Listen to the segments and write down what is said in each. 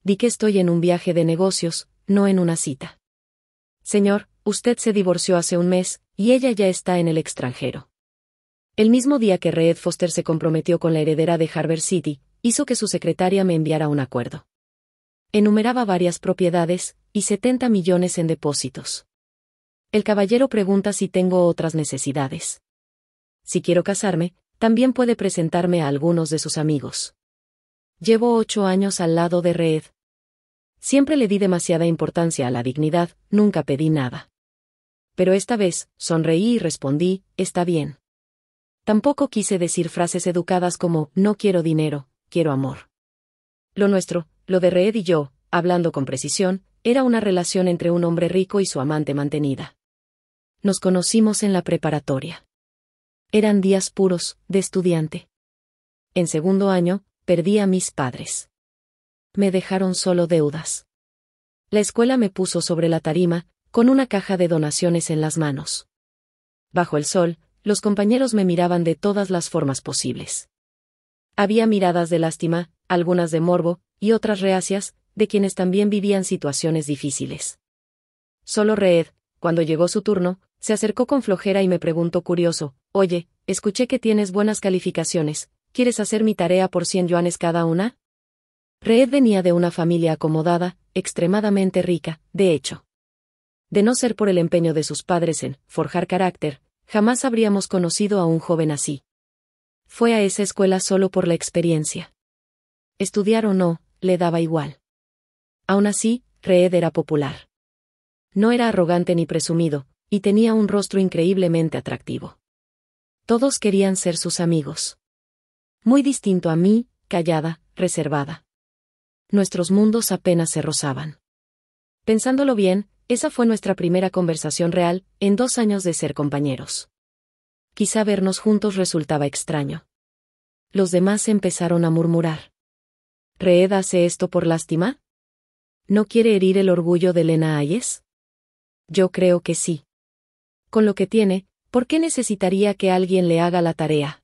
di que estoy en un viaje de negocios, no en una cita. Señor, usted se divorció hace un mes, y ella ya está en el extranjero. El mismo día que Reed Foster se comprometió con la heredera de Harvard City, hizo que su secretaria me enviara un acuerdo. Enumeraba varias propiedades, y 70 millones en depósitos. El caballero pregunta si tengo otras necesidades. Si quiero casarme, también puede presentarme a algunos de sus amigos. Llevo 8 años al lado de Reed. Siempre le di demasiada importancia a la dignidad, nunca pedí nada. Pero esta vez, sonreí y respondí, está bien. Tampoco quise decir frases educadas como, no quiero dinero, quiero amor. Lo nuestro, lo de Reed y yo, hablando con precisión, era una relación entre un hombre rico y su amante mantenida. Nos conocimos en la preparatoria. Eran días puros, de estudiante. En segundo año, perdí a mis padres. Me dejaron solo deudas. La escuela me puso sobre la tarima, con una caja de donaciones en las manos. Bajo el sol, los compañeros me miraban de todas las formas posibles. Había miradas de lástima, algunas de morbo, y otras reacias, de quienes también vivían situaciones difíciles. Solo Reed, cuando llegó su turno, se acercó con flojera y me preguntó curioso, oye, escuché que tienes buenas calificaciones, ¿quieres hacer mi tarea por 100 yuanes cada una? Reed venía de una familia acomodada, extremadamente rica, de hecho. De no ser por el empeño de sus padres en forjar carácter, jamás habríamos conocido a un joven así. Fue a esa escuela solo por la experiencia. Estudiar o no, le daba igual. Aún así, Reed era popular. No era arrogante ni presumido, y tenía un rostro increíblemente atractivo. Todos querían ser sus amigos. Muy distinto a mí, callada, reservada. Nuestros mundos apenas se rozaban. Pensándolo bien, esa fue nuestra primera conversación real, en 2 años de ser compañeros. Quizá vernos juntos resultaba extraño. Los demás empezaron a murmurar. ¿Reed hace esto por lástima? ¿No quiere herir el orgullo de Lena Hayes? Yo creo que sí. Con lo que tiene, ¿por qué necesitaría que alguien le haga la tarea?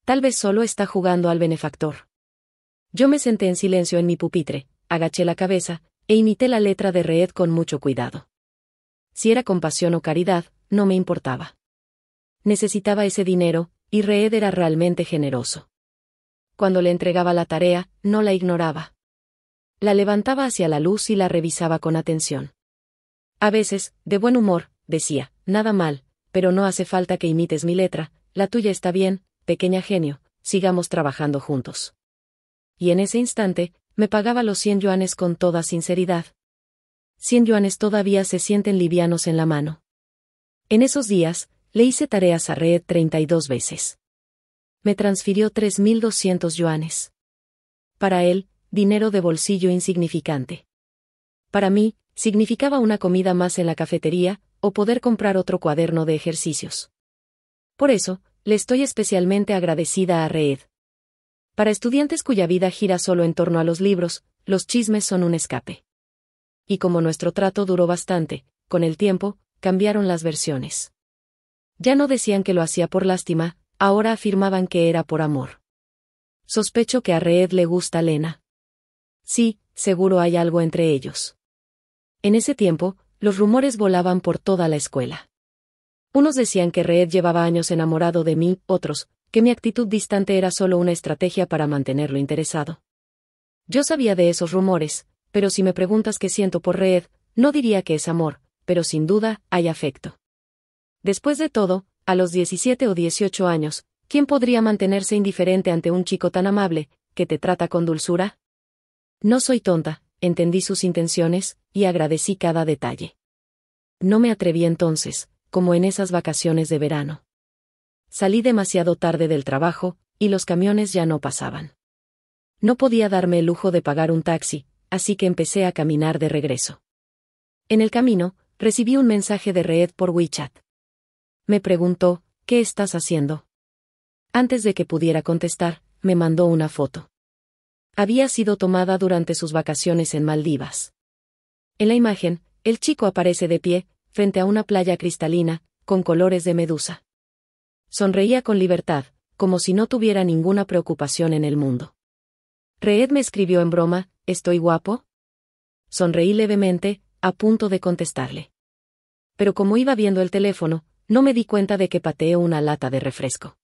Tal vez solo está jugando al benefactor. Yo me senté en silencio en mi pupitre, agaché la cabeza, e imité la letra de Reed con mucho cuidado. Si era compasión o caridad, no me importaba. Necesitaba ese dinero, y Reed era realmente generoso. Cuando le entregaba la tarea, no la ignoraba. La levantaba hacia la luz y la revisaba con atención. A veces, de buen humor, decía, nada mal, pero no hace falta que imites mi letra, la tuya está bien, pequeña genio, sigamos trabajando juntos. Y en ese instante, me pagaba los 100 yuanes con toda sinceridad. 100 yuanes todavía se sienten livianos en la mano. En esos días, le hice tareas a Reed 32 veces. Me transfirió 3.200 yuanes. Para él, dinero de bolsillo insignificante. Para mí, significaba una comida más en la cafetería, o poder comprar otro cuaderno de ejercicios. Por eso, le estoy especialmente agradecida a Reed. Para estudiantes cuya vida gira solo en torno a los libros, los chismes son un escape. Y como nuestro trato duró bastante, con el tiempo, cambiaron las versiones. Ya no decían que lo hacía por lástima, ahora afirmaban que era por amor. Sospecho que a Reed le gusta Lena. Sí, seguro hay algo entre ellos. En ese tiempo, los rumores volaban por toda la escuela. Unos decían que Reed llevaba años enamorado de mí, otros, que mi actitud distante era solo una estrategia para mantenerlo interesado. Yo sabía de esos rumores, pero si me preguntas qué siento por Reed, no diría que es amor, pero sin duda, hay afecto. Después de todo, a los 17 o 18 años, ¿quién podría mantenerse indiferente ante un chico tan amable, que te trata con dulzura? No soy tonta, entendí sus intenciones, y agradecí cada detalle. No me atreví entonces, como en esas vacaciones de verano. Salí demasiado tarde del trabajo, y los camiones ya no pasaban. No podía darme el lujo de pagar un taxi, así que empecé a caminar de regreso. En el camino, recibí un mensaje de Reed por WeChat. Me preguntó, ¿qué estás haciendo? Antes de que pudiera contestar, me mandó una foto. Había sido tomada durante sus vacaciones en Maldivas. En la imagen, el chico aparece de pie, frente a una playa cristalina, con colores de medusa. Sonreía con libertad, como si no tuviera ninguna preocupación en el mundo. Reed me escribió en broma, ¿estoy guapo? Sonreí levemente, a punto de contestarle. Pero como iba viendo el teléfono, no me di cuenta de que pateé una lata de refresco.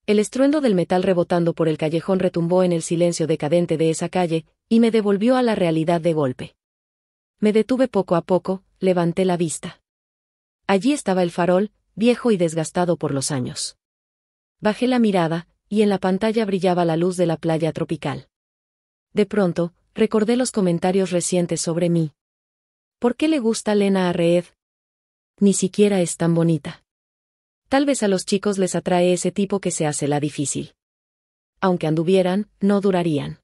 El estruendo del metal rebotando por el callejón retumbó en el silencio decadente de esa calle, y me devolvió a la realidad de golpe. Me detuve poco a poco, levanté la vista. Allí estaba el farol, viejo y desgastado por los años. Bajé la mirada, y en la pantalla brillaba la luz de la playa tropical. De pronto, recordé los comentarios recientes sobre mí. ¿Por qué le gusta Lena a Reed? Ni siquiera es tan bonita. Tal vez a los chicos les atrae ese tipo que se hace la difícil. Aunque anduvieran, no durarían.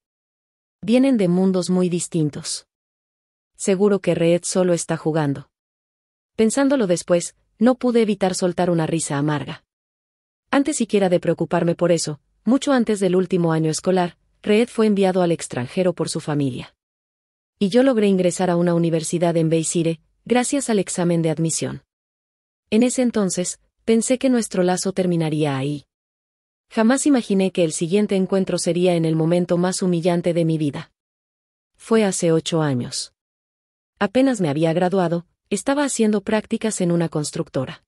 Vienen de mundos muy distintos. Seguro que Reed solo está jugando. Pensándolo después, no pude evitar soltar una risa amarga. Antes siquiera de preocuparme por eso, mucho antes del último año escolar, Reed fue enviado al extranjero por su familia. Y yo logré ingresar a una universidad en Bay City, gracias al examen de admisión. En ese entonces, pensé que nuestro lazo terminaría ahí. Jamás imaginé que el siguiente encuentro sería en el momento más humillante de mi vida. Fue hace 8 años. Apenas me había graduado, estaba haciendo prácticas en una constructora.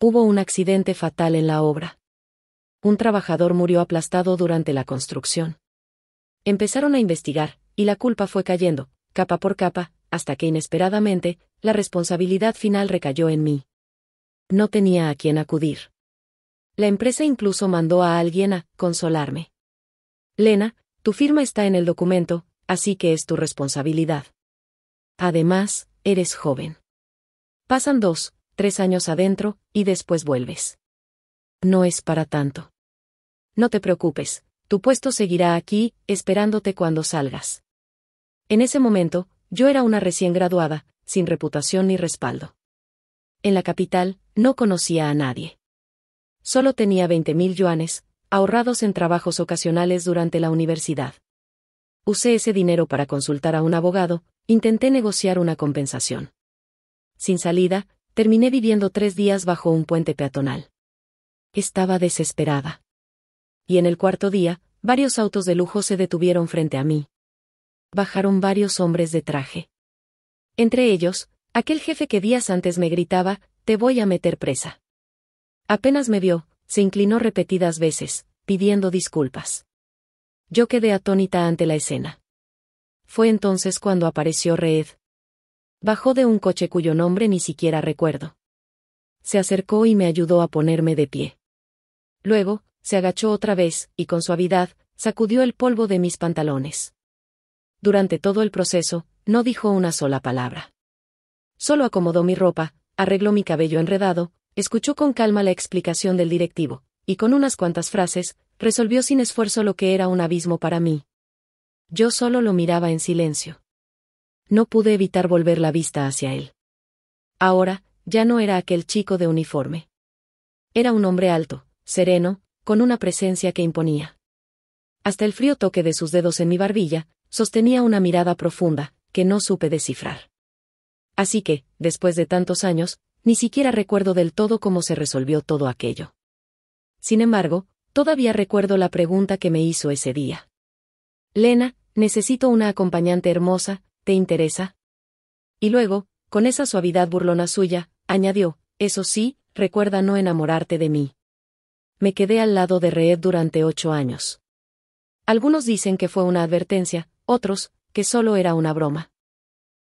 Hubo un accidente fatal en la obra. Un trabajador murió aplastado durante la construcción. Empezaron a investigar, y la culpa fue cayendo, capa por capa, hasta que inesperadamente, la responsabilidad final recayó en mí. No tenía a quién acudir. La empresa incluso mandó a alguien a consolarme. Lena, tu firma está en el documento, así que es tu responsabilidad. Además, eres joven. Pasan 2, 3 años adentro, y después vuelves. No es para tanto. No te preocupes, tu puesto seguirá aquí, esperándote cuando salgas. En ese momento, yo era una recién graduada, sin reputación ni respaldo. En la capital, no conocía a nadie. Solo tenía 20.000 yuanes, ahorrados en trabajos ocasionales durante la universidad. Usé ese dinero para consultar a un abogado, intenté negociar una compensación. Sin salida, terminé viviendo 3 días bajo un puente peatonal. Estaba desesperada. Y en el cuarto día, varios autos de lujo se detuvieron frente a mí. Bajaron varios hombres de traje. Entre ellos, aquel jefe que días antes me gritaba, «Te voy a meter presa». Apenas me vio, se inclinó repetidas veces, pidiendo disculpas. Yo quedé atónita ante la escena. Fue entonces cuando apareció Reed. Bajó de un coche cuyo nombre ni siquiera recuerdo. Se acercó y me ayudó a ponerme de pie. Luego, se agachó otra vez, y con suavidad, sacudió el polvo de mis pantalones. Durante todo el proceso, no dijo una sola palabra. Solo acomodó mi ropa, arregló mi cabello enredado, escuchó con calma la explicación del directivo, y con unas cuantas frases, resolvió sin esfuerzo lo que era un abismo para mí. Yo solo lo miraba en silencio. No pude evitar volver la vista hacia él. Ahora, ya no era aquel chico de uniforme. Era un hombre alto, sereno, con una presencia que imponía. Hasta el frío toque de sus dedos en mi barbilla, sostenía una mirada profunda, que no supe descifrar. Así que, después de tantos años, ni siquiera recuerdo del todo cómo se resolvió todo aquello. Sin embargo, todavía recuerdo la pregunta que me hizo ese día. Lena, necesito una acompañante hermosa, ¿te interesa? Y luego, con esa suavidad burlona suya, añadió, eso sí, recuerda no enamorarte de mí. Me quedé al lado de Reed durante 8 años. Algunos dicen que fue una advertencia, otros, que solo era una broma.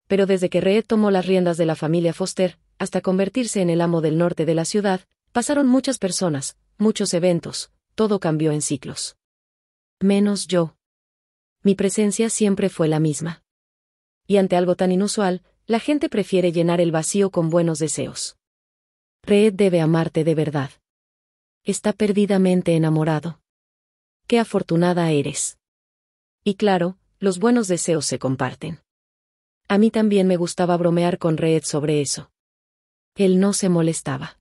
Pero desde que Reed tomó las riendas de la familia Foster, hasta convertirse en el amo del norte de la ciudad, pasaron muchas personas, muchos eventos, todo cambió en ciclos. Menos yo. Mi presencia siempre fue la misma. Y ante algo tan inusual, la gente prefiere llenar el vacío con buenos deseos. Reed debe amarte de verdad. Está perdidamente enamorado. Qué afortunada eres. Y claro, los buenos deseos se comparten. A mí también me gustaba bromear con Reed sobre eso. Él no se molestaba.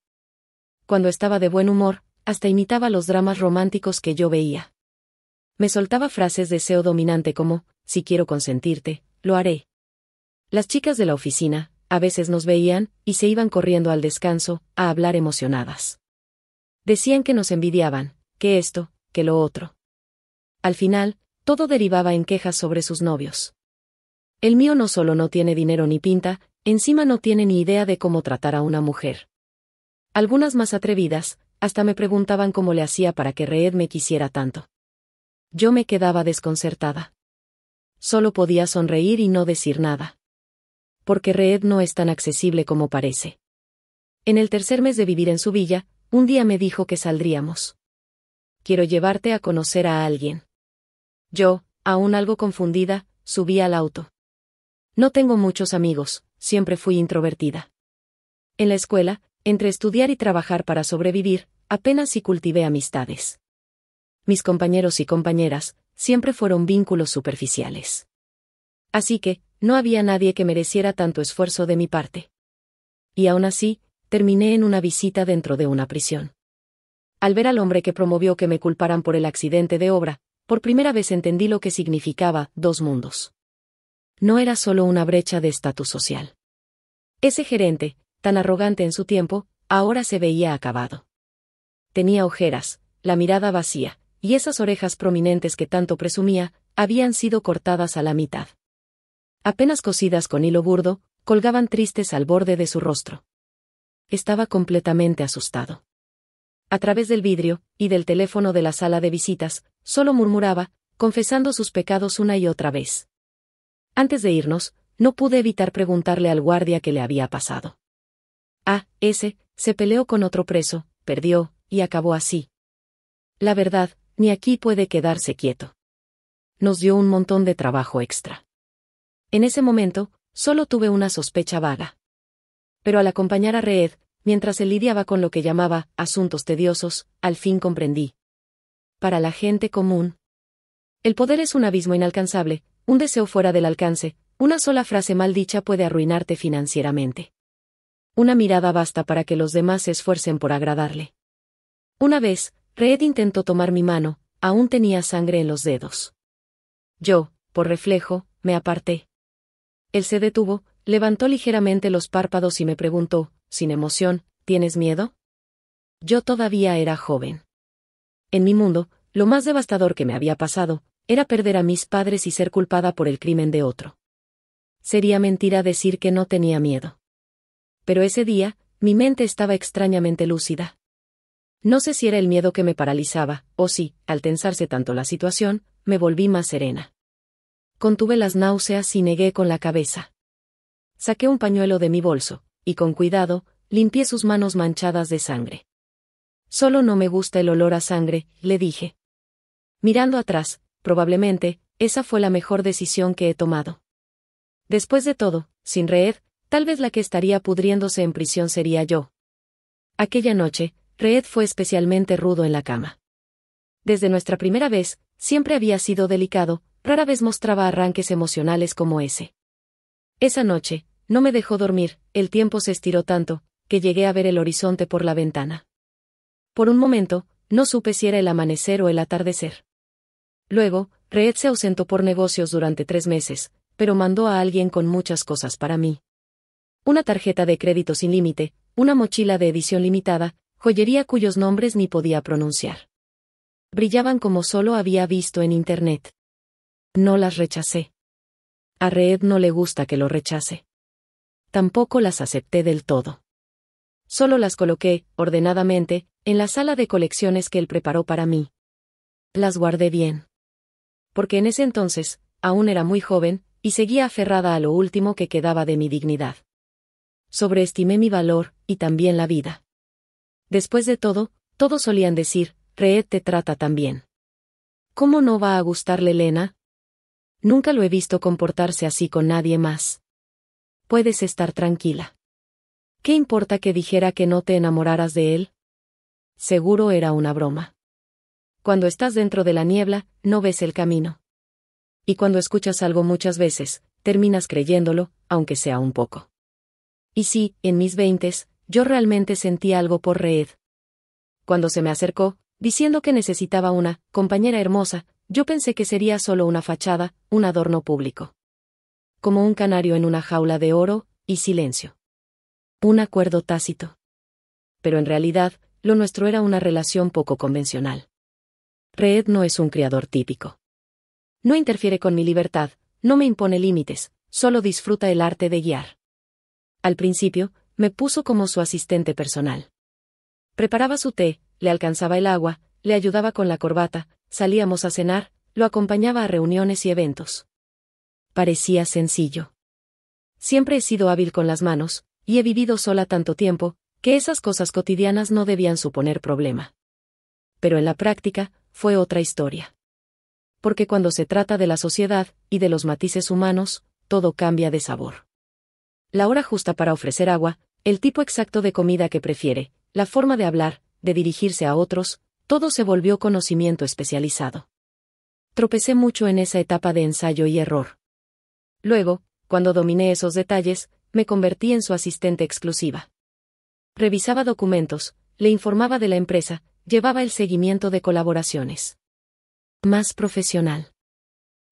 Cuando estaba de buen humor, hasta imitaba los dramas románticos que yo veía. Me soltaba frases de deseo dominante como, si quiero consentirte, lo haré. Las chicas de la oficina, a veces nos veían, y se iban corriendo al descanso, a hablar emocionadas. Decían que nos envidiaban, que esto, que lo otro. Al final, todo derivaba en quejas sobre sus novios. El mío no solo no tiene dinero ni pinta, encima no tiene ni idea de cómo tratar a una mujer. Algunas más atrevidas, hasta me preguntaban cómo le hacía para que Reed me quisiera tanto. Yo me quedaba desconcertada. Solo podía sonreír y no decir nada. Porque Reed no es tan accesible como parece. En el tercer mes de vivir en su villa, un día me dijo que saldríamos. Quiero llevarte a conocer a alguien. Yo, aún algo confundida, subí al auto. No tengo muchos amigos, siempre fui introvertida. En la escuela, entre estudiar y trabajar para sobrevivir, apenas si cultivé amistades. Mis compañeros y compañeras, siempre fueron vínculos superficiales. Así que, no había nadie que mereciera tanto esfuerzo de mi parte. Y aún así, terminé en una visita dentro de una prisión. Al ver al hombre que promovió que me culparan por el accidente de obra, por primera vez entendí lo que significaba dos mundos. No era solo una brecha de estatus social. Ese gerente, tan arrogante en su tiempo, ahora se veía acabado. Tenía ojeras, la mirada vacía, y esas orejas prominentes que tanto presumía, habían sido cortadas a la mitad. Apenas cosidas con hilo burdo, colgaban tristes al borde de su rostro. Estaba completamente asustado. A través del vidrio, y del teléfono de la sala de visitas, solo murmuraba, confesando sus pecados una y otra vez. Antes de irnos, no pude evitar preguntarle al guardia qué le había pasado. Ese, se peleó con otro preso, perdió, y acabó así. La verdad, ni aquí puede quedarse quieto. Nos dio un montón de trabajo extra. En ese momento, solo tuve una sospecha vaga. Pero al acompañar a Reed, mientras él lidiaba con lo que llamaba asuntos tediosos, al fin comprendí. Para la gente común, el poder es un abismo inalcanzable, un deseo fuera del alcance, una sola frase mal dicha puede arruinarte financieramente. Una mirada basta para que los demás se esfuercen por agradarle. Una vez, Reed intentó tomar mi mano, aún tenía sangre en los dedos. Yo, por reflejo, me aparté. Él se detuvo, levantó ligeramente los párpados y me preguntó, sin emoción, ¿tienes miedo? Yo todavía era joven. En mi mundo, lo más devastador que me había pasado, era perder a mis padres y ser culpada por el crimen de otro. Sería mentira decir que no tenía miedo. Pero ese día, mi mente estaba extrañamente lúcida. No sé si era el miedo que me paralizaba, o si, al tensarse tanto la situación, me volví más serena. Contuve las náuseas y negué con la cabeza. Saqué un pañuelo de mi bolso, y con cuidado, limpié sus manos manchadas de sangre. Solo no me gusta el olor a sangre, le dije. Mirando atrás, probablemente, esa fue la mejor decisión que he tomado. Después de todo, sin Reed, tal vez la que estaría pudriéndose en prisión sería yo. Aquella noche, Reed fue especialmente rudo en la cama. Desde nuestra primera vez, siempre había sido delicado, rara vez mostraba arranques emocionales como ese. Esa noche, no me dejó dormir, el tiempo se estiró tanto, que llegué a ver el horizonte por la ventana. Por un momento, no supe si era el amanecer o el atardecer. Luego, Reed se ausentó por negocios durante 3 meses, pero mandó a alguien con muchas cosas para mí. Una tarjeta de crédito sin límite, una mochila de edición limitada, joyería cuyos nombres ni podía pronunciar. Brillaban como solo había visto en internet. No las rechacé. A Reed no le gusta que lo rechace. Tampoco las acepté del todo. Solo las coloqué, ordenadamente, en la sala de colecciones que él preparó para mí. Las guardé bien. Porque en ese entonces, aún era muy joven, y seguía aferrada a lo último que quedaba de mi dignidad. Sobreestimé mi valor, y también la vida. Después de todo, todos solían decir, Reed te trata tan bien. ¿Cómo no va a gustarle Lena? Nunca lo he visto comportarse así con nadie más. Puedes estar tranquila. ¿Qué importa que dijera que no te enamoraras de él? Seguro era una broma. Cuando estás dentro de la niebla, no ves el camino. Y cuando escuchas algo muchas veces, terminas creyéndolo, aunque sea un poco. Y sí, en mis 20s, yo realmente sentí algo por Reed. Cuando se me acercó, diciendo que necesitaba una compañera hermosa, yo pensé que sería solo una fachada, un adorno público. Como un canario en una jaula de oro, y silencio. Un acuerdo tácito. Pero en realidad, lo nuestro era una relación poco convencional. Reed no es un criador típico. No interfiere con mi libertad, no me impone límites, solo disfruta el arte de guiar. Al principio, me puso como su asistente personal. Preparaba su té, le alcanzaba el agua, le ayudaba con la corbata, salíamos a cenar, lo acompañaba a reuniones y eventos. Parecía sencillo. Siempre he sido hábil con las manos, y he vivido sola tanto tiempo, que esas cosas cotidianas no debían suponer problema. Pero en la práctica, fue otra historia. Porque cuando se trata de la sociedad, y de los matices humanos, todo cambia de sabor. La hora justa para ofrecer agua, el tipo exacto de comida que prefiere, la forma de hablar, de dirigirse a otros, todo se volvió conocimiento especializado. Tropecé mucho en esa etapa de ensayo y error. Luego, cuando dominé esos detalles, me convertí en su asistente exclusiva. Revisaba documentos, le informaba de la empresa, llevaba el seguimiento de colaboraciones. Más profesional.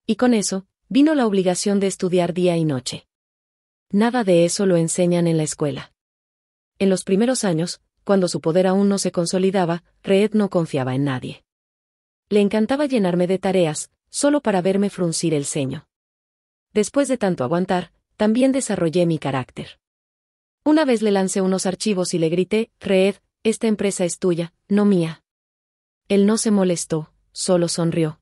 Y con eso, vino la obligación de estudiar día y noche. Nada de eso lo enseñan en la escuela. En los primeros años, cuando su poder aún no se consolidaba, Reed no confiaba en nadie. Le encantaba llenarme de tareas, solo para verme fruncir el ceño. Después de tanto aguantar, también desarrollé mi carácter. Una vez le lancé unos archivos y le grité, Reed, esta empresa es tuya, no mía. Él no se molestó, solo sonrió.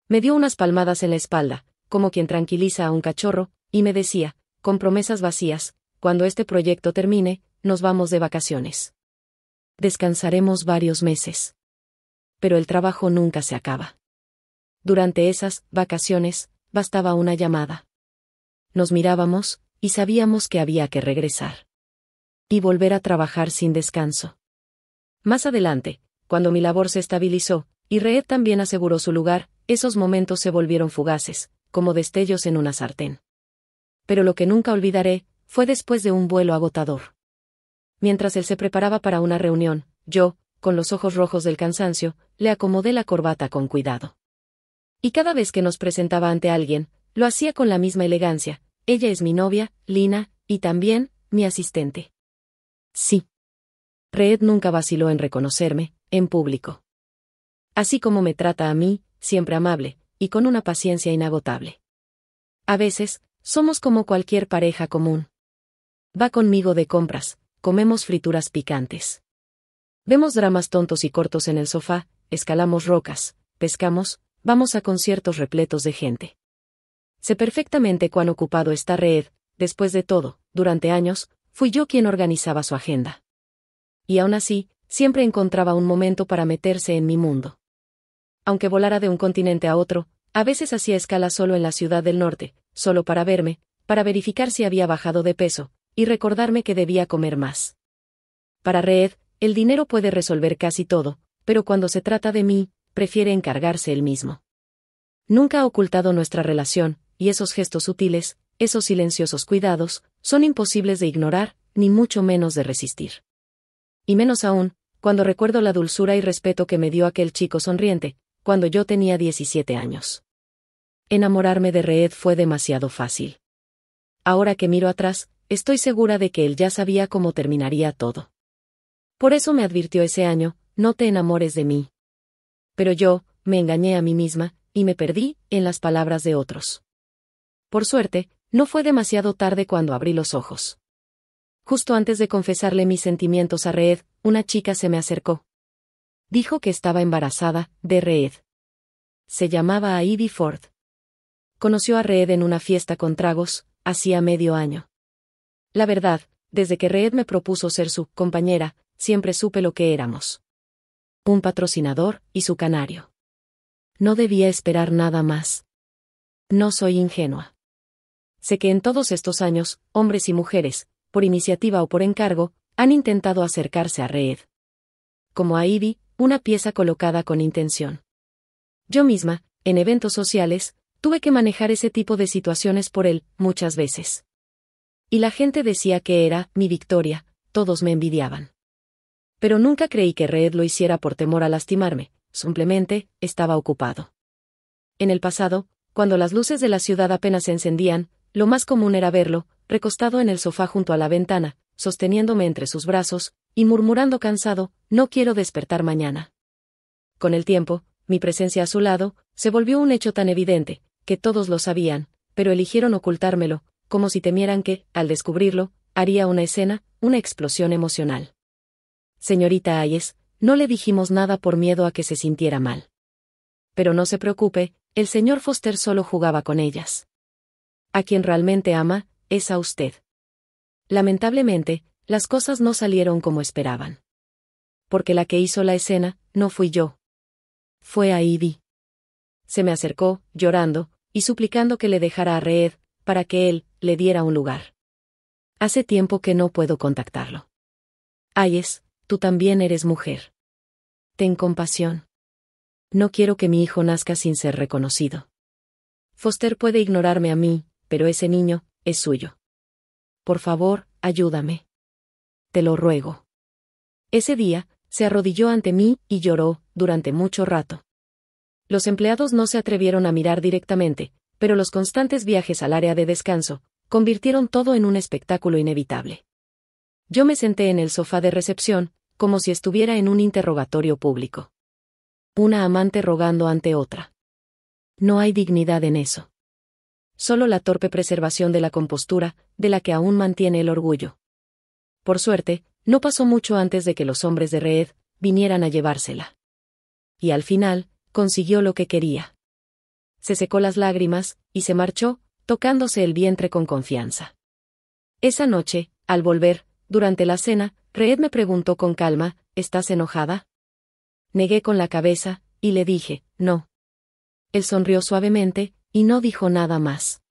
Me dio unas palmadas en la espalda, como quien tranquiliza a un cachorro, y me decía, con promesas vacías, cuando este proyecto termine, nos vamos de vacaciones. Descansaremos varios meses. Pero el trabajo nunca se acaba. Durante esas vacaciones, bastaba una llamada. Nos mirábamos, y sabíamos que había que regresar. Y volver a trabajar sin descanso. Más adelante, cuando mi labor se estabilizó, y Reed también aseguró su lugar, esos momentos se volvieron fugaces, como destellos en una sartén. Pero lo que nunca olvidaré, fue después de un vuelo agotador. Mientras él se preparaba para una reunión, yo, con los ojos rojos del cansancio, le acomodé la corbata con cuidado. Y cada vez que nos presentaba ante alguien, lo hacía con la misma elegancia. Ella es mi novia, Lina, y también, mi asistente. Sí. Reed nunca vaciló en reconocerme, en público. Así como me trata a mí, siempre amable, y con una paciencia inagotable. A veces, somos como cualquier pareja común. Va conmigo de compras, comemos frituras picantes. Vemos dramas tontos y cortos en el sofá, escalamos rocas, pescamos, vamos a conciertos repletos de gente. Sé perfectamente cuán ocupado está Reed, después de todo, durante años, fui yo quien organizaba su agenda. Y aún así, siempre encontraba un momento para meterse en mi mundo. Aunque volara de un continente a otro, a veces hacía escala solo en la ciudad del norte, solo para verme, para verificar si había bajado de peso, y recordarme que debía comer más. Para Reed, el dinero puede resolver casi todo, pero cuando se trata de mí, prefiere encargarse él mismo. Nunca ha ocultado nuestra relación, y esos gestos sutiles, esos silenciosos cuidados, son imposibles de ignorar, ni mucho menos de resistir. Y menos aún, cuando recuerdo la dulzura y respeto que me dio aquel chico sonriente, cuando yo tenía 17 años. Enamorarme de Reed fue demasiado fácil. Ahora que miro atrás, estoy segura de que él ya sabía cómo terminaría todo. Por eso me advirtió ese año, no te enamores de mí. Pero yo, me engañé a mí misma, y me perdí, en las palabras de otros. Por suerte, no fue demasiado tarde cuando abrí los ojos. Justo antes de confesarle mis sentimientos a Reed, una chica se me acercó. Dijo que estaba embarazada, de Reed. Se llamaba Ivy Ford. Conoció a Reed en una fiesta con tragos, hacía medio año. La verdad, desde que Reed me propuso ser su compañera, siempre supe lo que éramos. Un patrocinador, y su canario. No debía esperar nada más. No soy ingenua. Sé que en todos estos años, hombres y mujeres, por iniciativa o por encargo, han intentado acercarse a Reed. Como a Ivy, una pieza colocada con intención. Yo misma, en eventos sociales, tuve que manejar ese tipo de situaciones por él, muchas veces. Y la gente decía que era mi victoria, todos me envidiaban. Pero nunca creí que Reed lo hiciera por temor a lastimarme, simplemente, estaba ocupado. En el pasado, cuando las luces de la ciudad apenas se encendían, lo más común era verlo, recostado en el sofá junto a la ventana, sosteniéndome entre sus brazos, y murmurando cansado, no quiero despertar mañana. Con el tiempo, mi presencia a su lado, Se volvió un hecho tan evidente, que todos lo sabían, pero eligieron ocultármelo, como si temieran que, al descubrirlo, haría una escena, una explosión emocional. Señorita Hayes, no le dijimos nada por miedo a que se sintiera mal. Pero no se preocupe, el señor Foster solo jugaba con ellas. A quien realmente ama, es a usted. Lamentablemente, las cosas no salieron como esperaban. Porque la que hizo la escena, no fui yo. Fue a Ivy. Se me acercó, llorando, y suplicando que le dejara a Reed, para que él le diera un lugar. Hace tiempo que no puedo contactarlo. Hayes, tú también eres mujer. Ten compasión. No quiero que mi hijo nazca sin ser reconocido. Foster puede ignorarme a mí, pero ese niño es suyo. Por favor, ayúdame. Te lo ruego. Ese día, se arrodilló ante mí y lloró, durante mucho rato. Los empleados no se atrevieron a mirar directamente, pero los constantes viajes al área de descanso convirtieron todo en un espectáculo inevitable. Yo me senté en el sofá de recepción, como si estuviera en un interrogatorio público. Una amante rogando ante otra. No hay dignidad en eso. Solo la torpe preservación de la compostura, de la que aún mantiene el orgullo. Por suerte, no pasó mucho antes de que los hombres de Reed vinieran a llevársela. Y al final, consiguió lo que quería. Se secó las lágrimas, y se marchó, tocándose el vientre con confianza. Esa noche, al volver, durante la cena, Reed me preguntó con calma, ¿estás enojada? Negué con la cabeza, y le dije, no. Él sonrió suavemente, y no dijo nada más.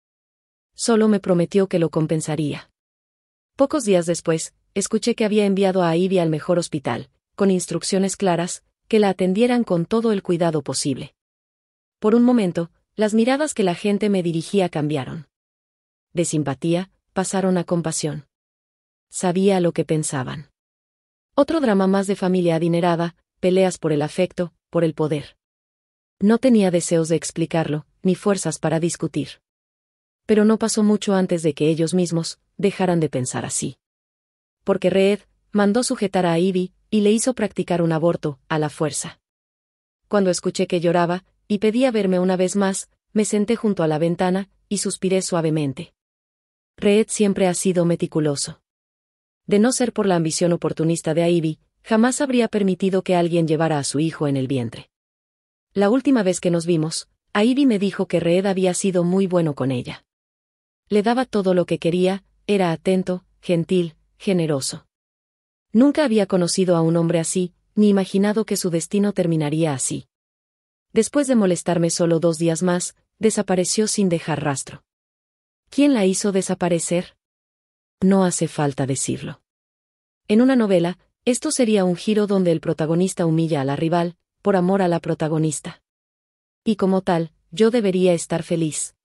Solo me prometió que lo compensaría. Pocos días después, escuché que había enviado a Ivy al mejor hospital, con instrucciones claras, que la atendieran con todo el cuidado posible. Por un momento, las miradas que la gente me dirigía cambiaron. De simpatía, pasaron a compasión. Sabía lo que pensaban. Otro drama más de familia adinerada, peleas por el afecto, por el poder. No tenía deseos de explicarlo, ni fuerzas para discutir. Pero no pasó mucho antes de que ellos mismos dejaran de pensar así. Porque Reed mandó sujetar a Ivy, y le hizo practicar un aborto, a la fuerza. Cuando escuché que lloraba, y pedía verme una vez más, me senté junto a la ventana, y suspiré suavemente. Reed siempre ha sido meticuloso. De no ser por la ambición oportunista de Ivy, jamás habría permitido que alguien llevara a su hijo en el vientre. La última vez que nos vimos, Ivy me dijo que Reed había sido muy bueno con ella. Le daba todo lo que quería, era atento, gentil, generoso. Nunca había conocido a un hombre así, ni imaginado que su destino terminaría así. Después de molestarme solo 2 días más, desapareció sin dejar rastro. ¿Quién la hizo desaparecer? No hace falta decirlo. En una novela, esto sería un giro donde el protagonista humilla a la rival, por amor a la protagonista. Y como tal, yo debería estar feliz.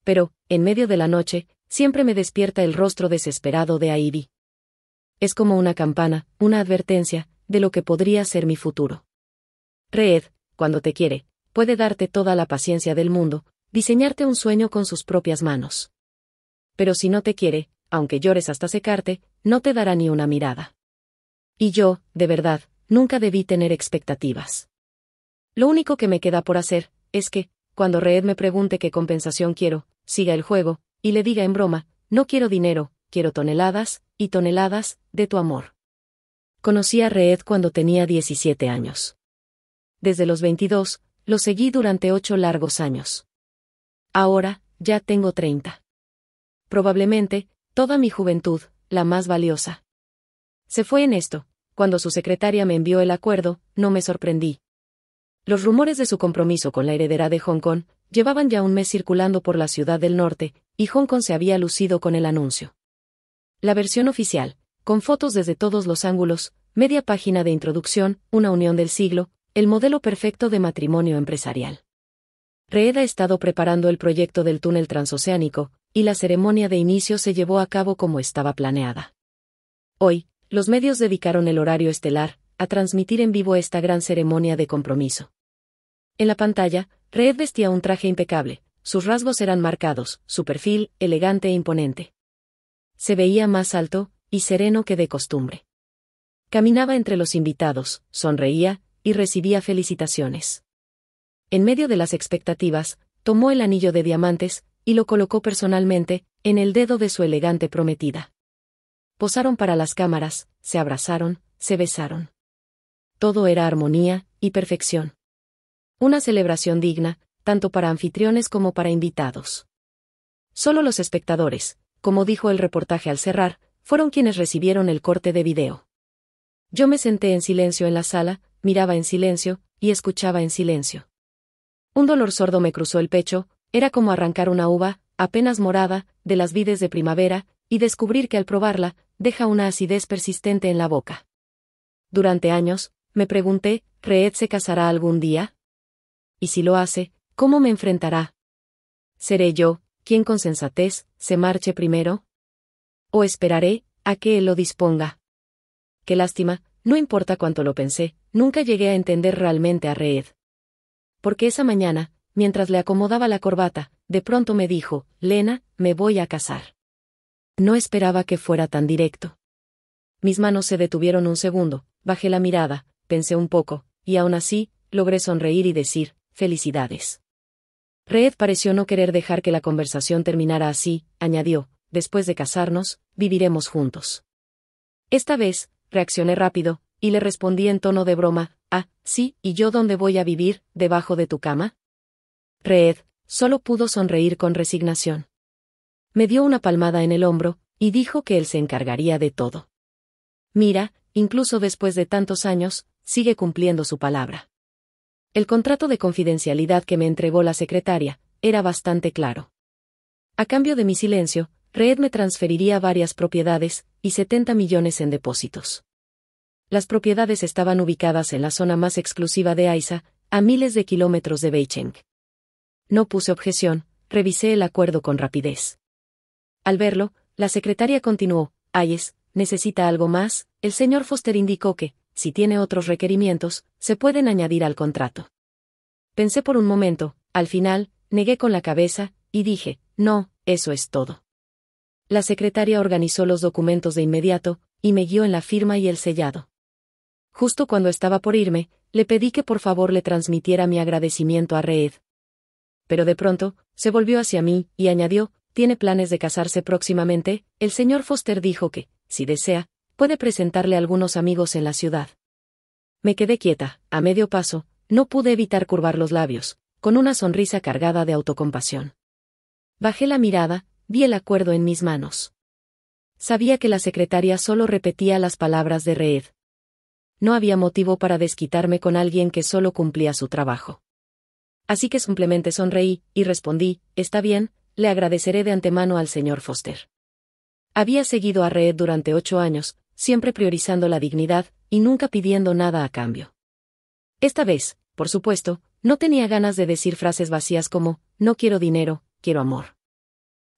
Pero, en medio de la noche, siempre me despierta el rostro desesperado de Ivy. Es como una campana, una advertencia, de lo que podría ser mi futuro. Reed, cuando te quiere, puede darte toda la paciencia del mundo, diseñarte un sueño con sus propias manos. Pero si no te quiere, aunque llores hasta secarte, no te dará ni una mirada. Y yo, de verdad, nunca debí tener expectativas. Lo único que me queda por hacer, es que, cuando Reed me pregunte qué compensación quiero, siga el juego, y le diga en broma, no quiero dinero, quiero toneladas, y toneladas, de tu amor. Conocí a Reed cuando tenía 17 años. Desde los 22, lo seguí durante 8 largos años. Ahora, ya tengo 30. Probablemente, toda mi juventud, la más valiosa. Se fue en esto, cuando su secretaria me envió el acuerdo, no me sorprendí. Los rumores de su compromiso con la heredera de Hong Kong llevaban ya un mes circulando por la ciudad del norte, y Hong Kong se había lucido con el anuncio. La versión oficial, con fotos desde todos los ángulos, media página de introducción, una unión del siglo, el modelo perfecto de matrimonio empresarial. Reed ha estado preparando el proyecto del túnel transoceánico, y la ceremonia de inicio se llevó a cabo como estaba planeada. Hoy, los medios dedicaron el horario estelar a transmitir en vivo esta gran ceremonia de compromiso. En la pantalla, Reed vestía un traje impecable, sus rasgos eran marcados, su perfil, elegante e imponente. Se veía más alto y sereno que de costumbre. Caminaba entre los invitados, sonreía y recibía felicitaciones. En medio de las expectativas, tomó el anillo de diamantes, y lo colocó personalmente, en el dedo de su elegante prometida. Posaron para las cámaras, se abrazaron, se besaron. Todo era armonía y perfección. Una celebración digna, tanto para anfitriones como para invitados. Solo los espectadores, como dijo el reportaje al cerrar, fueron quienes recibieron el corte de video. Yo me senté en silencio en la sala, miraba en silencio, y escuchaba en silencio. Un dolor sordo me cruzó el pecho, era como arrancar una uva, apenas morada, de las vides de primavera, y descubrir que al probarla, deja una acidez persistente en la boca. Durante años, me pregunté, ¿Reed se casará algún día? Y si lo hace, ¿cómo me enfrentará? ¿Seré yo, quien con sensatez, se marche primero? ¿O esperaré, a que él lo disponga? Qué lástima, no importa cuánto lo pensé, nunca llegué a entender realmente a Reed. Porque esa mañana, mientras le acomodaba la corbata, de pronto me dijo, Lena, me voy a casar. No esperaba que fuera tan directo. Mis manos se detuvieron un segundo, bajé la mirada, pensé un poco, y aún así, logré sonreír y decir, felicidades. Reed pareció no querer dejar que la conversación terminara así, añadió, después de casarnos, viviremos juntos. Esta vez, reaccioné rápido, y le respondí en tono de broma, sí, ¿y yo dónde voy a vivir, debajo de tu cama? Reed, solo pudo sonreír con resignación. Me dio una palmada en el hombro, y dijo que él se encargaría de todo. Mira, incluso después de tantos años, sigue cumpliendo su palabra. El contrato de confidencialidad que me entregó la secretaria, era bastante claro. A cambio de mi silencio, Reed me transferiría varias propiedades, y 70 millones en depósitos. Las propiedades estaban ubicadas en la zona más exclusiva de Aiza, a miles de kilómetros de Beicheng. No puse objeción, revisé el acuerdo con rapidez. Al verlo, la secretaria continuó, Hayes, ¿necesita algo más? El señor Foster indicó que, si tiene otros requerimientos, se pueden añadir al contrato. Pensé por un momento, al final, negué con la cabeza, y dije, no, eso es todo. La secretaria organizó los documentos de inmediato, y me guió en la firma y el sellado. Justo cuando estaba por irme, le pedí que por favor le transmitiera mi agradecimiento a Reed. Pero de pronto, se volvió hacia mí, y añadió, ¿tiene planes de casarse próximamente? El señor Foster dijo que, si desea, puede presentarle a algunos amigos en la ciudad. Me quedé quieta, a medio paso, no pude evitar curvar los labios, con una sonrisa cargada de autocompasión. Bajé la mirada, vi el acuerdo en mis manos. Sabía que la secretaria solo repetía las palabras de Reed. No había motivo para desquitarme con alguien que solo cumplía su trabajo. Así que simplemente sonreí, y respondí, está bien, le agradeceré de antemano al señor Foster. Había seguido a Reed durante 8 años, siempre priorizando la dignidad, y nunca pidiendo nada a cambio. Esta vez, por supuesto, no tenía ganas de decir frases vacías como, no quiero dinero, quiero amor.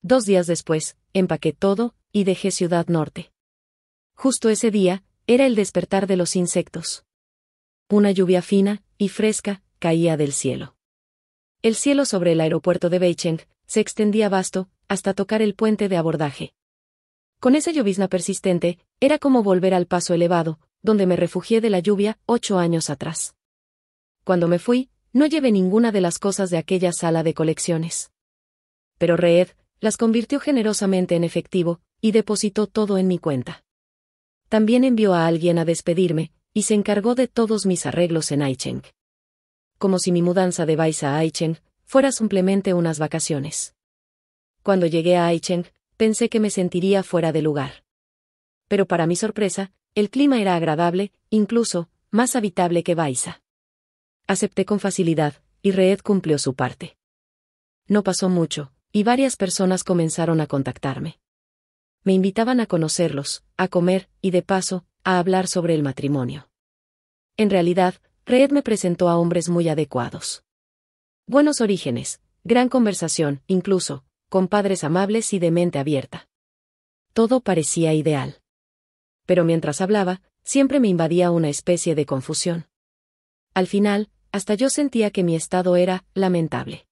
2 días después, empaqué todo, y dejé Ciudad Norte. Justo ese día, era el despertar de los insectos. Una lluvia fina y fresca caía del cielo. El cielo sobre el aeropuerto de Beicheng se extendía vasto, hasta tocar el puente de abordaje. Con esa llovizna persistente, era como volver al paso elevado, donde me refugié de la lluvia 8 años atrás. Cuando me fui, no llevé ninguna de las cosas de aquella sala de colecciones. Pero Reed las convirtió generosamente en efectivo, y depositó todo en mi cuenta. También envió a alguien a despedirme, y se encargó de todos mis arreglos en Aicheng. Como si mi mudanza de Baiza a Aicheng fuera simplemente unas vacaciones. Cuando llegué a Aicheng, pensé que me sentiría fuera de lugar. Pero para mi sorpresa, el clima era agradable, incluso, más habitable que Baiza. Acepté con facilidad, y Reed cumplió su parte. No pasó mucho, y varias personas comenzaron a contactarme. Me invitaban a conocerlos, a comer, y de paso, a hablar sobre el matrimonio. En realidad, Reed me presentó a hombres muy adecuados. Buenos orígenes, gran conversación, incluso, con padres amables y de mente abierta. Todo parecía ideal. Pero mientras hablaba, siempre me invadía una especie de confusión. Al final, hasta yo sentía que mi estado era lamentable.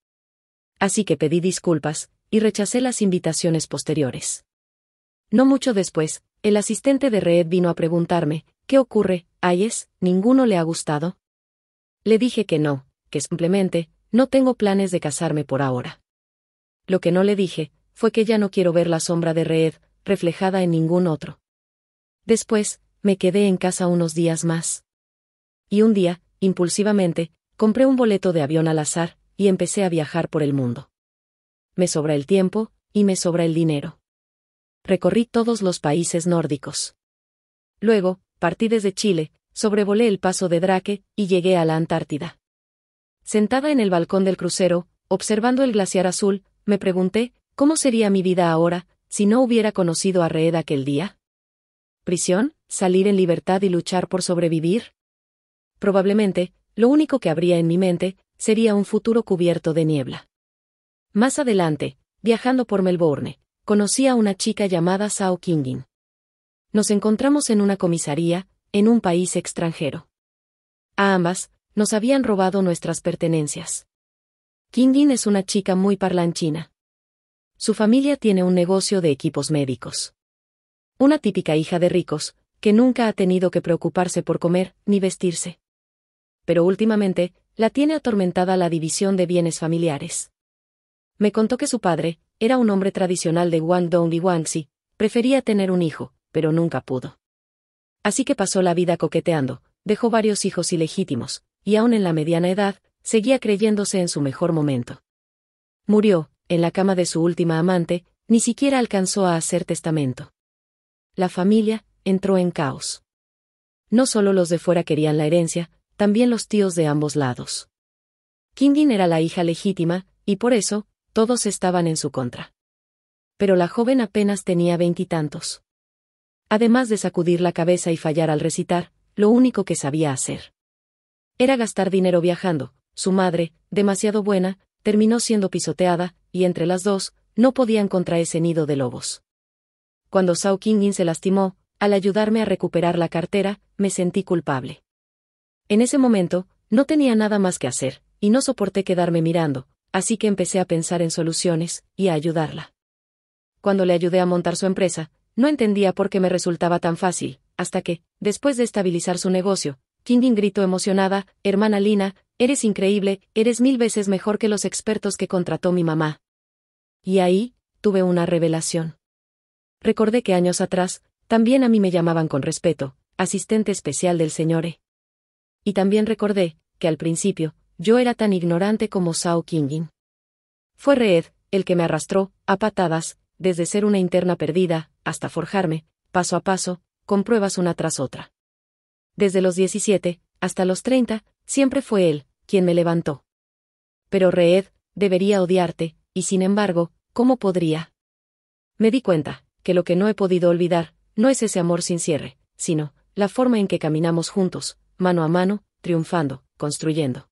Así que pedí disculpas, y rechacé las invitaciones posteriores. No mucho después, el asistente de Reed vino a preguntarme, ¿qué ocurre, Hayes? ¿Ninguno le ha gustado? Le dije que no, que simplemente, no tengo planes de casarme por ahora. Lo que no le dije, fue que ya no quiero ver la sombra de Reed, reflejada en ningún otro. Después, me quedé en casa unos días más. Y un día, impulsivamente, compré un boleto de avión al azar, y empecé a viajar por el mundo. Me sobra el tiempo, y me sobra el dinero. Recorrí todos los países nórdicos. Luego, partí desde Chile, sobrevolé el paso de Drake, y llegué a la Antártida. Sentada en el balcón del crucero, observando el glaciar azul, me pregunté, ¿cómo sería mi vida ahora, si no hubiera conocido a Reed aquel día? ¿Prisión? ¿Salir en libertad y luchar por sobrevivir? Probablemente, lo único que habría en mi mente, sería un futuro cubierto de niebla. Más adelante, viajando por Melbourne, conocí a una chica llamada Sao Kingin. Nos encontramos en una comisaría, en un país extranjero. A ambas, nos habían robado nuestras pertenencias. Kingin es una chica muy parlanchina. Su familia tiene un negocio de equipos médicos. Una típica hija de ricos, que nunca ha tenido que preocuparse por comer ni vestirse. Pero últimamente, la tiene atormentada la división de bienes familiares. Me contó que su padre, era un hombre tradicional de Guangdong y Guangxi, prefería tener un hijo, pero nunca pudo. Así que pasó la vida coqueteando, dejó varios hijos ilegítimos, y aún en la mediana edad, seguía creyéndose en su mejor momento. Murió, en la cama de su última amante, ni siquiera alcanzó a hacer testamento. La familia entró en caos. No solo los de fuera querían la herencia, también los tíos de ambos lados. Kingin era la hija legítima, y por eso, todos estaban en su contra. Pero la joven apenas tenía 20 y tantos. Además de sacudir la cabeza y fallar al recitar, lo único que sabía hacer era gastar dinero viajando. Su madre, demasiado buena, terminó siendo pisoteada, y entre las dos, no podían contra ese nido de lobos. Cuando Sao Kingin se lastimó, al ayudarme a recuperar la cartera, me sentí culpable. En ese momento, no tenía nada más que hacer, y no soporté quedarme mirando, así que empecé a pensar en soluciones, y a ayudarla. Cuando le ayudé a montar su empresa, no entendía por qué me resultaba tan fácil, hasta que, después de estabilizar su negocio, Kingin gritó emocionada, «Hermana Lina, eres increíble, eres 1000 veces mejor que los expertos que contrató mi mamá». Y ahí, tuve una revelación. Recordé que años atrás, también a mí me llamaban con respeto, asistente especial del Sr. E. Y también recordé, que al principio, yo era tan ignorante como Sao Kingin. Fue Reed, el que me arrastró, a patadas, desde ser una interna perdida, hasta forjarme, paso a paso, con pruebas una tras otra. Desde los 17, hasta los 30, siempre fue él, quien me levantó. Pero Reed, debería odiarte, y sin embargo, ¿cómo podría? Me di cuenta, que lo que no he podido olvidar, no es ese amor sin cierre, sino, la forma en que caminamos juntos, mano a mano, triunfando, construyendo.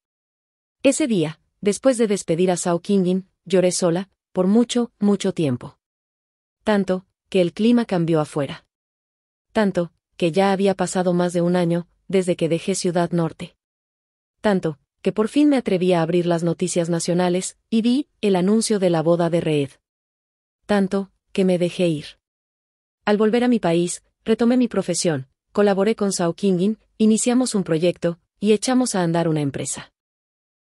Ese día, después de despedir a Sao Kingin, lloré sola, por mucho, mucho tiempo. Tanto, que el clima cambió afuera. Tanto, que ya había pasado más de un año, desde que dejé Ciudad Norte. Tanto, que por fin me atreví a abrir las noticias nacionales, y vi el anuncio de la boda de Reed. Tanto, que me dejé ir. Al volver a mi país, retomé mi profesión, colaboré con Sao Kingin, iniciamos un proyecto, y echamos a andar una empresa.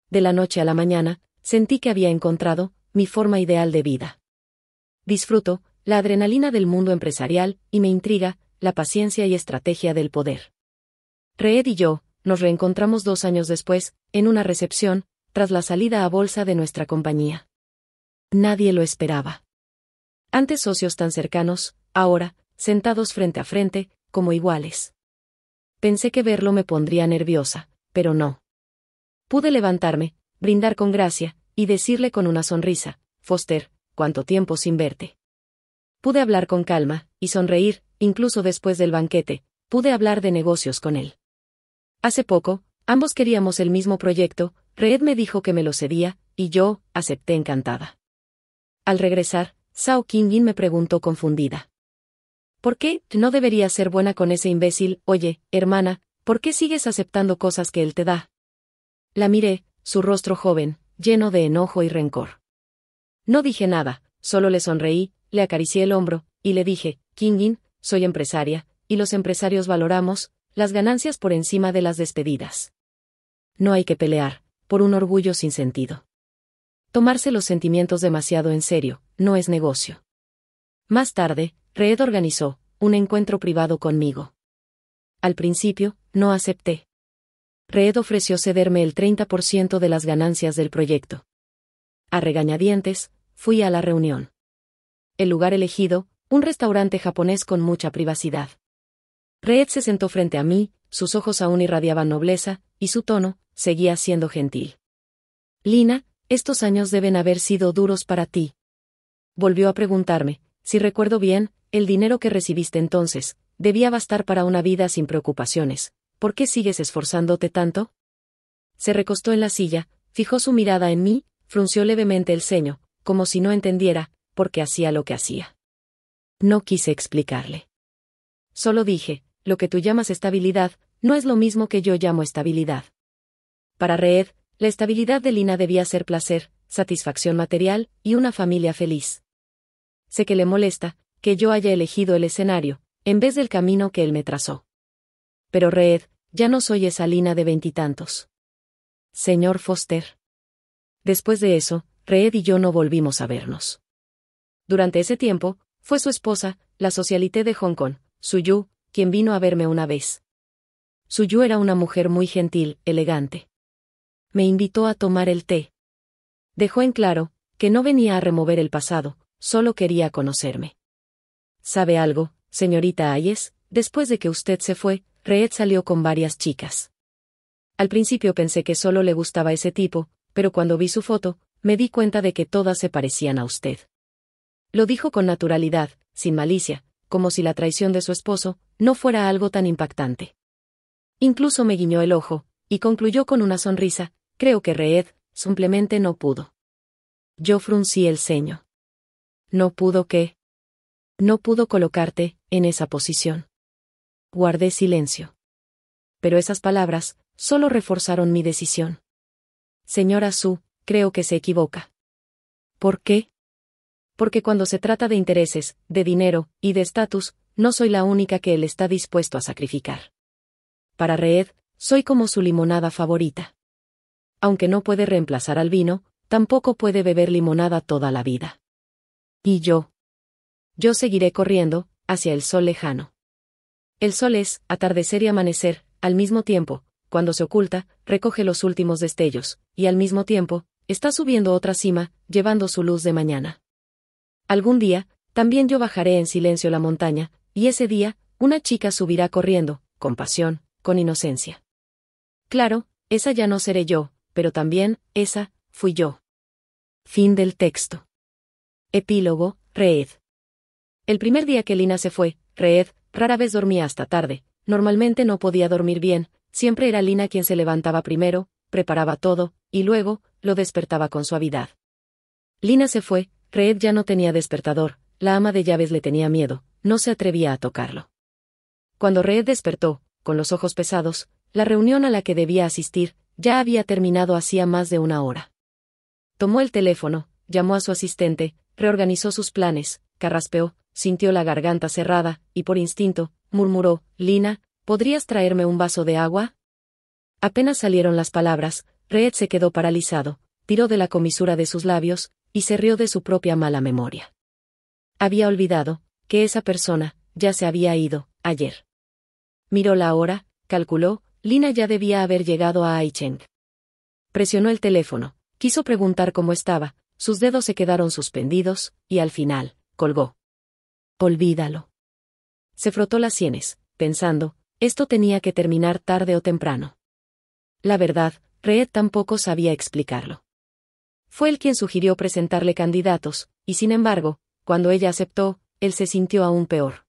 De la noche a la mañana, sentí que había encontrado mi forma ideal de vida. Disfruto la adrenalina del mundo empresarial, y me intriga la paciencia y estrategia del poder. Reed y yo nos reencontramos 2 años después, en una recepción, tras la salida a bolsa de nuestra compañía. Nadie lo esperaba. Antes socios tan cercanos, ahora, sentados frente a frente, como iguales. Pensé que verlo me pondría nerviosa, pero no. Pude levantarme, brindar con gracia, y decirle con una sonrisa, «Foster, ¿cuánto tiempo sin verte?». Pude hablar con calma, y sonreír, incluso después del banquete, pude hablar de negocios con él. Hace poco, ambos queríamos el mismo proyecto, Reed me dijo que me lo cedía, y yo, acepté encantada. Al regresar, Sao Kingin me preguntó confundida. ¿Por qué no deberías ser buena con ese imbécil? Oye, hermana, ¿por qué sigues aceptando cosas que él te da? La miré, su rostro joven, lleno de enojo y rencor. No dije nada, solo le sonreí, le acaricié el hombro, y le dije, Kingin, soy empresaria, y los empresarios valoramos las ganancias por encima de las despedidas. No hay que pelear, por un orgullo sin sentido. Tomarse los sentimientos demasiado en serio, no es negocio. Más tarde, Reed organizó un encuentro privado conmigo. Al principio, no acepté. Reed ofreció cederme el 30% de las ganancias del proyecto. A regañadientes, fui a la reunión. El lugar elegido, un restaurante japonés con mucha privacidad. Reed se sentó frente a mí, sus ojos aún irradiaban nobleza, y su tono seguía siendo gentil. Lina, estos años deben haber sido duros para ti. Volvió a preguntarme, si recuerdo bien, el dinero que recibiste entonces, debía bastar para una vida sin preocupaciones. ¿Por qué sigues esforzándote tanto? Se recostó en la silla, fijó su mirada en mí, frunció levemente el ceño, como si no entendiera por qué hacía lo que hacía. No quise explicarle. Solo dije, lo que tú llamas estabilidad, no es lo mismo que yo llamo estabilidad. Para Reed, la estabilidad de Lina debía ser placer, satisfacción material y una familia feliz. Sé que le molesta que yo haya elegido el escenario, en vez del camino que él me trazó. Pero Reed, ya no soy esa Lina de veintitantos. Señor Foster. Después de eso, Reed y yo no volvimos a vernos. Durante ese tiempo, fue su esposa, la socialité de Hong Kong, Suyu, quien vino a verme una vez. Suyu era una mujer muy gentil, elegante. Me invitó a tomar el té. Dejó en claro que no venía a remover el pasado, solo quería conocerme. ¿Sabe algo, señorita Hayes? Después de que usted se fue, Reed salió con varias chicas. Al principio pensé que solo le gustaba ese tipo, pero cuando vi su foto, me di cuenta de que todas se parecían a usted. Lo dijo con naturalidad, sin malicia, como si la traición de su esposo no fuera algo tan impactante. Incluso me guiñó el ojo, y concluyó con una sonrisa, creo que Reed simplemente no pudo. Yo fruncí el ceño. ¿No pudo qué? No pudo colocarte en esa posición. Guardé silencio. Pero esas palabras solo reforzaron mi decisión. Señora Su, creo que se equivoca. ¿Por qué? Porque cuando se trata de intereses, de dinero y de estatus, no soy la única que él está dispuesto a sacrificar. Para Reed, soy como su limonada favorita. Aunque no puede reemplazar al vino, tampoco puede beber limonada toda la vida. ¿Y yo? Yo seguiré corriendo hacia el sol lejano. El sol es atardecer y amanecer, al mismo tiempo, cuando se oculta, recoge los últimos destellos, y al mismo tiempo, está subiendo otra cima, llevando su luz de mañana. Algún día, también yo bajaré en silencio la montaña, y ese día, una chica subirá corriendo, con pasión, con inocencia. Claro, esa ya no seré yo, pero también, esa, fui yo. Fin del texto. Epílogo, Reed. El primer día que Lina se fue, Reed rara vez dormía hasta tarde, normalmente no podía dormir bien, siempre era Lina quien se levantaba primero, preparaba todo, y luego, lo despertaba con suavidad. Lina se fue, Reed ya no tenía despertador, la ama de llaves le tenía miedo, no se atrevía a tocarlo. Cuando Reed despertó, con los ojos pesados, la reunión a la que debía asistir, ya había terminado hacía más de una hora. Tomó el teléfono, llamó a su asistente, reorganizó sus planes, carraspeó, sintió la garganta cerrada, y por instinto, murmuró, Lina, ¿podrías traerme un vaso de agua? Apenas salieron las palabras, Reed se quedó paralizado, tiró de la comisura de sus labios, y se rió de su propia mala memoria. Había olvidado que esa persona ya se había ido ayer. Miró la hora, calculó, Lina ya debía haber llegado a Aicheng. Presionó el teléfono, quiso preguntar cómo estaba, sus dedos se quedaron suspendidos, y al final, colgó. Olvídalo. Se frotó las sienes, pensando, esto tenía que terminar tarde o temprano. La verdad, Reed tampoco sabía explicarlo. Fue él quien sugirió presentarle candidatos, y sin embargo, cuando ella aceptó, él se sintió aún peor.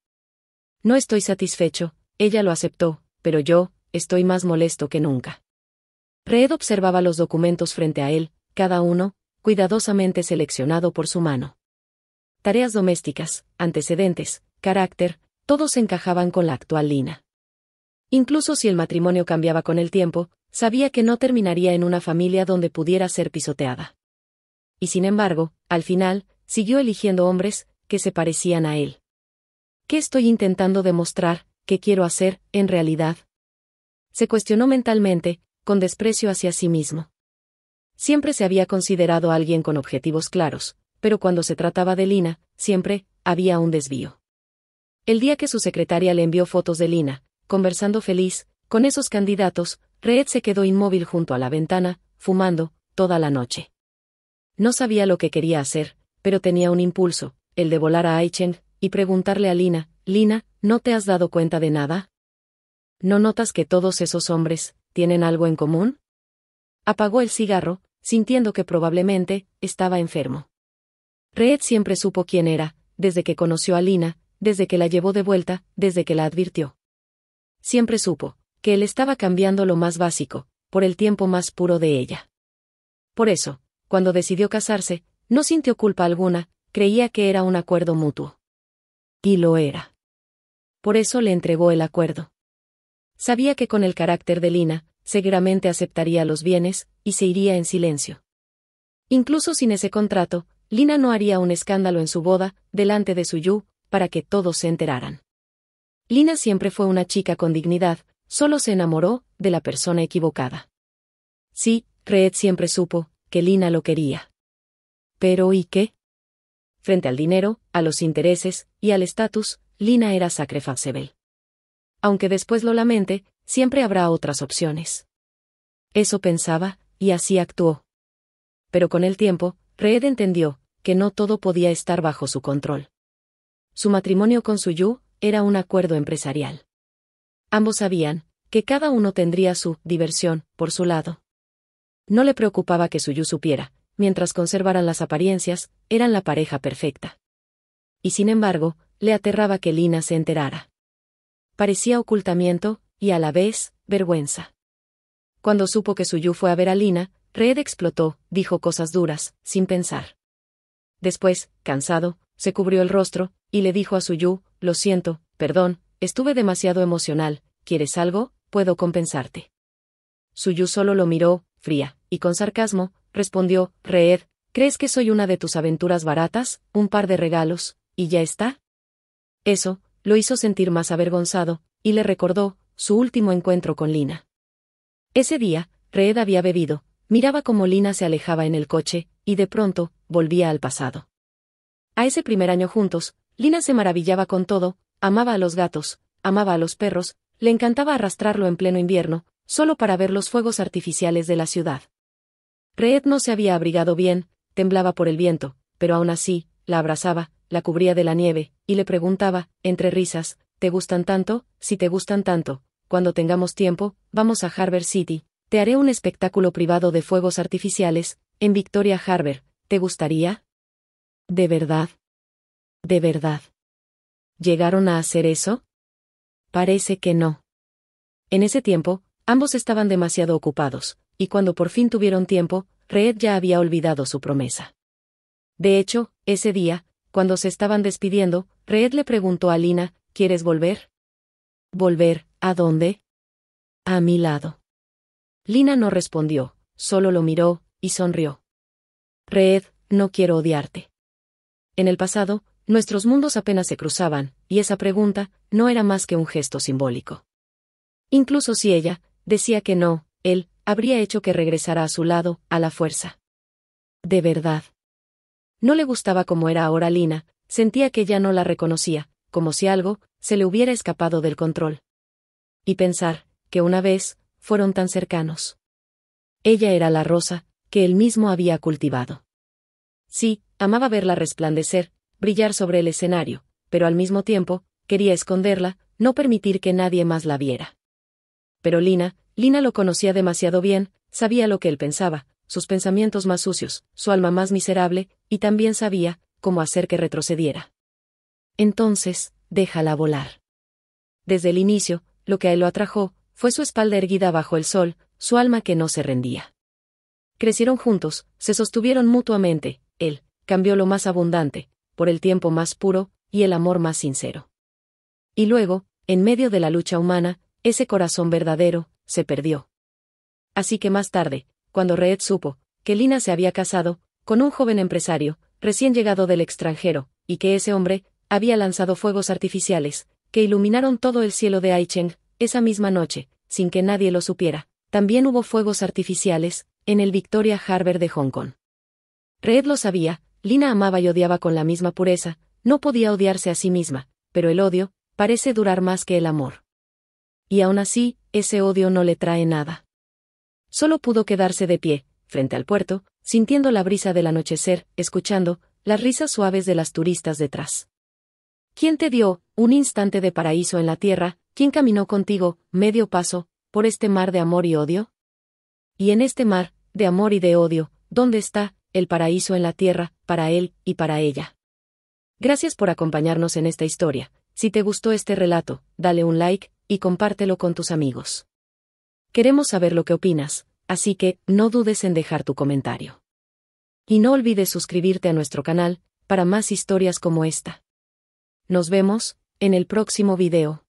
No estoy satisfecho, ella lo aceptó, pero yo, estoy más molesto que nunca. Reed observaba los documentos frente a él, cada uno, cuidadosamente seleccionado por su mano. Tareas domésticas, antecedentes, carácter, todos encajaban con la actual Lina. Incluso si el matrimonio cambiaba con el tiempo, sabía que no terminaría en una familia donde pudiera ser pisoteada. Y sin embargo, al final, siguió eligiendo hombres que se parecían a él. ¿Qué estoy intentando demostrar? ¿Qué quiero hacer, en realidad? Se cuestionó mentalmente, con desprecio hacia sí mismo. Siempre se había considerado a alguien con objetivos claros, pero cuando se trataba de Lina, siempre había un desvío. El día que su secretaria le envió fotos de Lina, conversando feliz con esos candidatos, Reed se quedó inmóvil junto a la ventana, fumando, toda la noche. No sabía lo que quería hacer, pero tenía un impulso, el de volar a Aicheng, y preguntarle a Lina, Lina, ¿no te has dado cuenta de nada? ¿No notas que todos esos hombres tienen algo en común? Apagó el cigarro, sintiendo que probablemente estaba enfermo. Reed siempre supo quién era, desde que conoció a Lina, desde que la llevó de vuelta, desde que la advirtió. Siempre supo que él estaba cambiando lo más básico, por el tiempo más puro de ella. Por eso, cuando decidió casarse, no sintió culpa alguna, creía que era un acuerdo mutuo. Y lo era. Por eso le entregó el acuerdo. Sabía que con el carácter de Lina, seguramente aceptaría los bienes, y se iría en silencio. Incluso sin ese contrato, Lina no haría un escándalo en su boda, delante de su Yu, para que todos se enteraran. Lina siempre fue una chica con dignidad, solo se enamoró de la persona equivocada. Sí, Reed siempre supo que Lina lo quería. Pero ¿y qué? Frente al dinero, a los intereses y al estatus, Lina era sacrificable. Aunque después lo lamente, siempre habrá otras opciones. Eso pensaba, y así actuó. Pero con el tiempo, Reed entendió que no todo podía estar bajo su control. Su matrimonio con Su Yu era un acuerdo empresarial. Ambos sabían que cada uno tendría su diversión por su lado. No le preocupaba que Su Yu supiera, mientras conservaran las apariencias, eran la pareja perfecta. Y sin embargo, le aterraba que Lina se enterara. Parecía ocultamiento, y a la vez, vergüenza. Cuando supo que Su Yu fue a ver a Lina, Reed explotó, dijo cosas duras, sin pensar. Después, cansado, se cubrió el rostro, y le dijo a Su Yu, lo siento, perdón, estuve demasiado emocional, ¿quieres algo? Puedo compensarte. Su Yu solo lo miró, fría, y con sarcasmo, respondió, Reed, ¿crees que soy una de tus aventuras baratas, un par de regalos, y ya está? Eso lo hizo sentir más avergonzado, y le recordó su último encuentro con Lina. Ese día, Reed había bebido, miraba cómo Lina se alejaba en el coche, y de pronto, volvía al pasado. A ese primer año juntos, Lina se maravillaba con todo, amaba a los gatos, amaba a los perros, le encantaba arrastrarlo en pleno invierno, solo para ver los fuegos artificiales de la ciudad. Reed no se había abrigado bien, temblaba por el viento, pero aún así, la abrazaba, la cubría de la nieve, y le preguntaba, entre risas, ¿te gustan tanto? Si te gustan tanto, cuando tengamos tiempo, vamos a Harbor City, te haré un espectáculo privado de fuegos artificiales, en Victoria Harbor, ¿te gustaría? ¿De verdad? ¿De verdad? ¿Llegaron a hacer eso? Parece que no. En ese tiempo, ambos estaban demasiado ocupados, y cuando por fin tuvieron tiempo, Reed ya había olvidado su promesa. De hecho, ese día, cuando se estaban despidiendo, Reed le preguntó a Lina, ¿quieres volver? ¿Volver, a dónde? A mi lado. Lina no respondió, solo lo miró, y sonrió. Reed, no quiero odiarte. En el pasado, nuestros mundos apenas se cruzaban, y esa pregunta no era más que un gesto simbólico. Incluso si ella decía que no, él habría hecho que regresara a su lado, a la fuerza. De verdad. No le gustaba como era ahora Lina, sentía que ya no la reconocía, como si algo se le hubiera escapado del control. Y pensar que una vez fueron tan cercanos. Ella era la rosa que él mismo había cultivado. Sí, amaba verla resplandecer, brillar sobre el escenario, pero al mismo tiempo, quería esconderla, no permitir que nadie más la viera. Pero Lina lo conocía demasiado bien, sabía lo que él pensaba, sus pensamientos más sucios, su alma más miserable, y también sabía cómo hacer que retrocediera. Entonces, déjala volar. Desde el inicio, lo que a él lo atrajo, fue su espalda erguida bajo el sol, su alma que no se rendía. Crecieron juntos, se sostuvieron mutuamente, él cambió lo más abundante, por el tiempo más puro, y el amor más sincero. Y luego, en medio de la lucha humana, ese corazón verdadero, se perdió. Así que más tarde, cuando Reed supo que Lina se había casado con un joven empresario, recién llegado del extranjero, y que ese hombre había lanzado fuegos artificiales, que iluminaron todo el cielo de Aicheng, esa misma noche, sin que nadie lo supiera, también hubo fuegos artificiales en el Victoria Harbour de Hong Kong. Reed lo sabía, Lina amaba y odiaba con la misma pureza, no podía odiarse a sí misma, pero el odio parece durar más que el amor. Y aún así, ese odio no le trae nada. Solo pudo quedarse de pie, frente al puerto, sintiendo la brisa del anochecer, escuchando las risas suaves de las turistas detrás. ¿Quién te dio un instante de paraíso en la tierra? ¿Quién caminó contigo, medio paso, por este mar de amor y odio? Y en este mar, de amor y de odio, ¿dónde está el paraíso en la tierra, para él y para ella? Gracias por acompañarnos en esta historia. Si te gustó este relato, dale un like y compártelo con tus amigos. Queremos saber lo que opinas, así que no dudes en dejar tu comentario. Y no olvides suscribirte a nuestro canal para más historias como esta. Nos vemos en el próximo video.